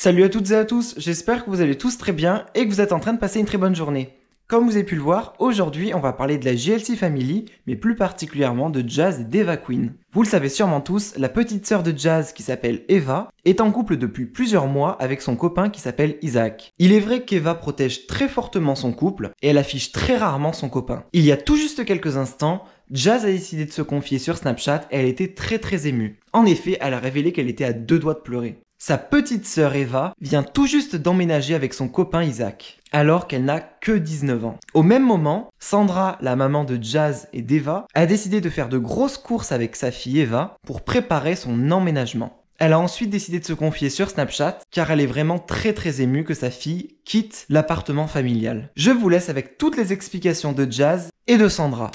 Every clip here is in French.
Salut à toutes et à tous, j'espère que vous allez tous très bien et que vous êtes en train de passer une très bonne journée. Comme vous avez pu le voir, aujourd'hui on va parler de la JLC Family, mais plus particulièrement de Jazz et d'Eva Queen. Vous le savez sûrement tous, la petite sœur de Jazz qui s'appelle Eva est en couple depuis plusieurs mois avec son copain qui s'appelle Isaac. Il est vrai qu'Eva protège très fortement son couple et elle affiche très rarement son copain. Il y a tout juste quelques instants, Jazz a décidé de se confier sur Snapchat et elle était très émue. En effet, elle a révélé qu'elle était à deux doigts de pleurer. Sa petite sœur Eva vient tout juste d'emménager avec son copain Isaac, alors qu'elle n'a que 19 ans. Au même moment, Sandra, la maman de Jazz et d'Eva, a décidé de faire de grosses courses avec sa fille Eva pour préparer son emménagement. Elle a ensuite décidé de se confier sur Snapchat car elle est vraiment très émue que sa fille quitte l'appartement familial. Je vous laisse avec toutes les explications de Jazz et de Sandra.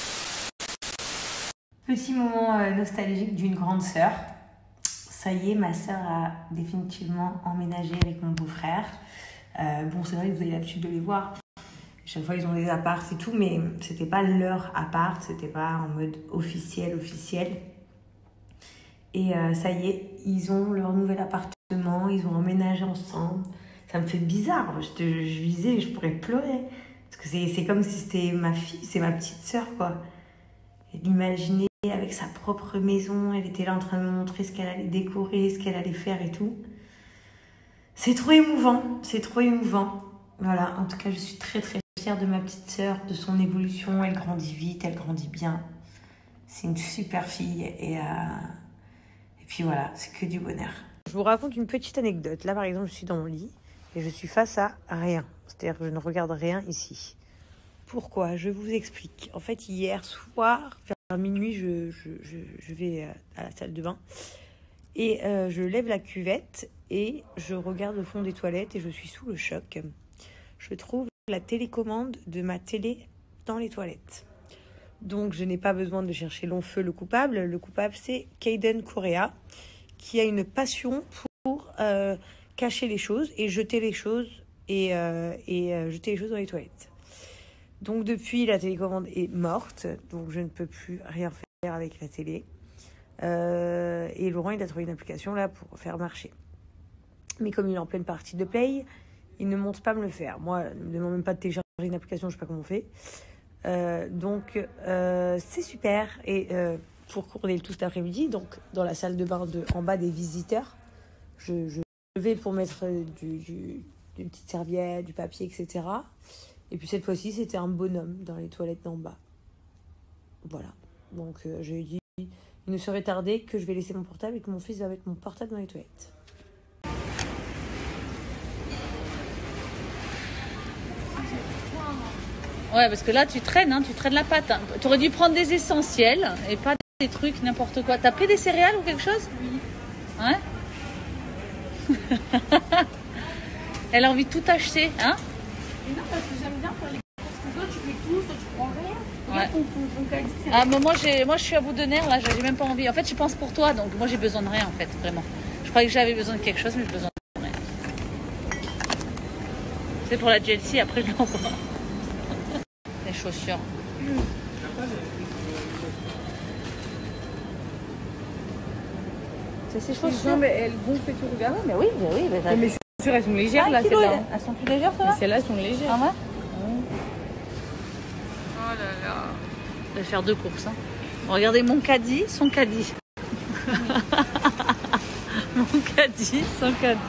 Petit moment nostalgique d'une grande sœur. Ça y est, ma sœur a définitivement emménagé avec mon beau-frère. Bon, c'est vrai que vous avez l'habitude de les voir. Chaque fois, ils ont des apparts et tout, mais c'était pas leur appart, c'était pas en mode officiel. Et ça y est, ils ont leur nouvel appartement, ils ont emménagé ensemble. Ça me fait bizarre, je disais, je pourrais pleurer. Parce que c'est comme si c'était ma fille, c'est ma petite sœur, quoi. Et d'imaginer avec sa propre maison, elle était là en train de me montrer ce qu'elle allait décorer, ce qu'elle allait faire et tout. C'est trop émouvant. Voilà, en tout cas, je suis très fière de ma petite sœur, de son évolution. Elle grandit vite, elle grandit bien. C'est une super fille et puis voilà, c'est que du bonheur. Je vous raconte une petite anecdote. Là, par exemple, je suis dans mon lit et je suis face à rien. C'est-à-dire que je ne regarde rien ici. Pourquoi? Je vous explique. En fait, hier soir, vers minuit, je vais à la salle de bain et je lève la cuvette et je regarde le fond des toilettes et je suis sous le choc. Je trouve la télécommande de ma télé dans les toilettes. Donc, je n'ai pas besoin de chercher long feu le coupable. Le coupable, c'est Kaden Correa, qui a une passion pour cacher les choses et jeter les choses jeter les choses dans les toilettes. Donc depuis, la télécommande est morte, donc je ne peux plus rien faire avec la télé. Et Laurent, il a trouvé une application là pour faire marcher. Mais comme il est en pleine partie de play, il ne monte pas me le faire. Moi, il ne me demande même pas de télécharger une application, je ne sais pas comment on fait. Donc c'est super. Et pour courir tout cet après-midi, donc dans la salle de bain en bas des visiteurs, je vais pour mettre une petite serviette, du papier, etc. Et puis cette fois-ci, c'était un bonhomme dans les toilettes d'en bas. Voilà. Donc je lui ai dit, il ne serait tardé que je vais laisser mon portable et que mon fils va mettre mon portable dans les toilettes. Ouais, parce que là, tu traînes la patte. Hein. Tu aurais dû prendre des essentiels et pas des trucs, n'importe quoi. T'as pris des céréales ou quelque chose? Oui. Ouais. Elle a envie de tout acheter, hein? Non, parce que j'aime bien faire les courses. Soit tu fais tout, soit tu prends rien. Ouais. Ton caddie, c'est Ah, mais moi, je suis à bout de nerfs, là. J'ai même pas envie. En fait, je pense pour toi, donc moi, j'ai besoin de rien, en fait, vraiment. Je croyais que j'avais besoin de quelque chose, mais j'ai besoin de rien. C'est pour la JLC, après, je l'envoie. Les chaussures. C'est ces chaussures. mais elles gonflent et tout, regarde. Mais oui. Mais mes chaussures, elles sont légères, là, celles-là. Elles sont plus légères, celles-là? Celles-là, elles sont légères. Ah ouais? Oh là là. Je vais faire deux courses. Hein. Regardez mon caddie, son caddie. Mon caddie, son caddie.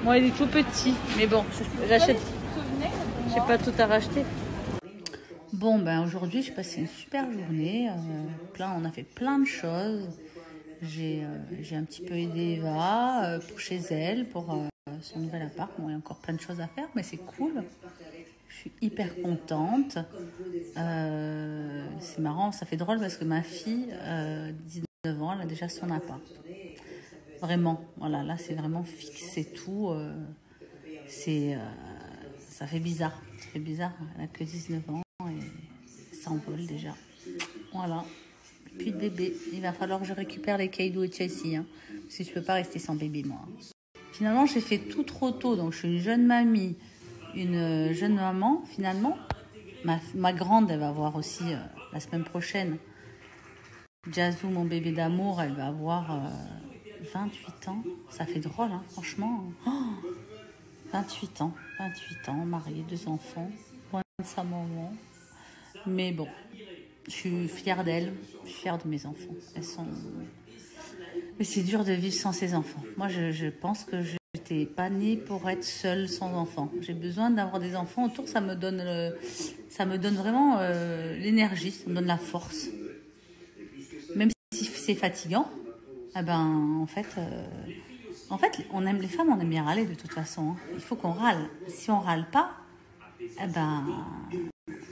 Moi, il est tout petit. Mais bon, j'achète. Je sais pas tout à racheter. Bon, ben aujourd'hui, j'ai passé une super journée. On a fait plein de choses. J'ai un petit peu aidé Eva pour chez elle, pour son nouvel appart. Bon, il y a encore plein de choses à faire, mais c'est cool. Je suis hyper contente. C'est marrant, ça fait drôle parce que ma fille, 19 ans, elle a déjà son appart. Vraiment, voilà, là c'est vraiment fixe et tout. Ça fait bizarre. Ça fait bizarre, elle a que 19 ans et ça s'envole déjà. Voilà. Puis de bébé, il va falloir que je récupère les Kaido et Chelsea. Hein, parce que je peux pas rester sans bébé, moi. Finalement, j'ai fait tout trop tôt. Donc, je suis une jeune mamie, une jeune maman. Finalement, ma grande, elle va avoir aussi la semaine prochaine. Jazou, mon bébé d'amour, elle va avoir 28 ans. Ça fait drôle, hein, franchement. Oh, 28 ans. 28 ans, mariée, 2 enfants. Loin de sa maman. Mais bon, je suis fière d'elle. Je suis fière de mes enfants. Elles sont... Mais c'est dur de vivre sans ses enfants. Moi, je pense que je n'étais pas née pour être seule sans enfants. J'ai besoin d'avoir des enfants autour. Ça me donne vraiment l'énergie, ça me donne la force. Même si c'est fatigant, eh ben, en fait, on aime les femmes, on aime bien râler de toute façon. Hein. Il faut qu'on râle. Si on râle pas, eh ben,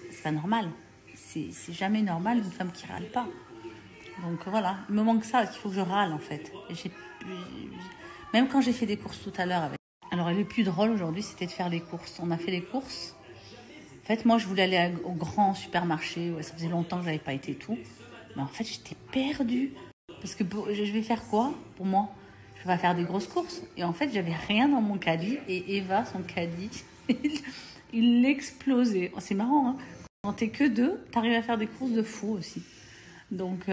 c'est pas normal. C'est jamais normal une femme qui râle pas. Donc voilà, il me manque ça, qu'il faut que je râle en fait. Même quand j'ai fait des courses tout à l'heure avec... Alors le plus drôle aujourd'hui, c'était de faire les courses. On a fait les courses. En fait, moi, je voulais aller au grand supermarché. Ouais, ça faisait longtemps que je n'avais pas été tout. Mais en fait, j'étais perdue. Parce que je vais faire quoi pour moi? Je vais faire des grosses courses. Et en fait, j'avais rien dans mon caddie. Et Eva, son caddie, il explosait. Oh, c'est marrant, hein. Quand t'es que 2, t'arrives à faire des courses de fou aussi. Donc,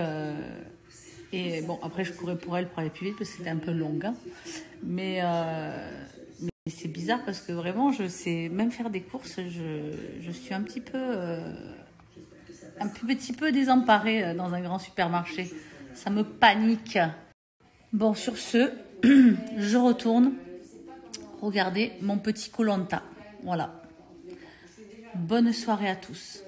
et bon, après, je courais pour elle pour aller plus vite parce que c'était un peu long. Hein. Mais c'est bizarre parce que vraiment, je sais même faire des courses, je suis un petit peu désemparée dans un grand supermarché. Ça me panique. Bon, sur ce, je retourne regarder mon petit Koh-Lanta. Voilà. Bonne soirée à tous.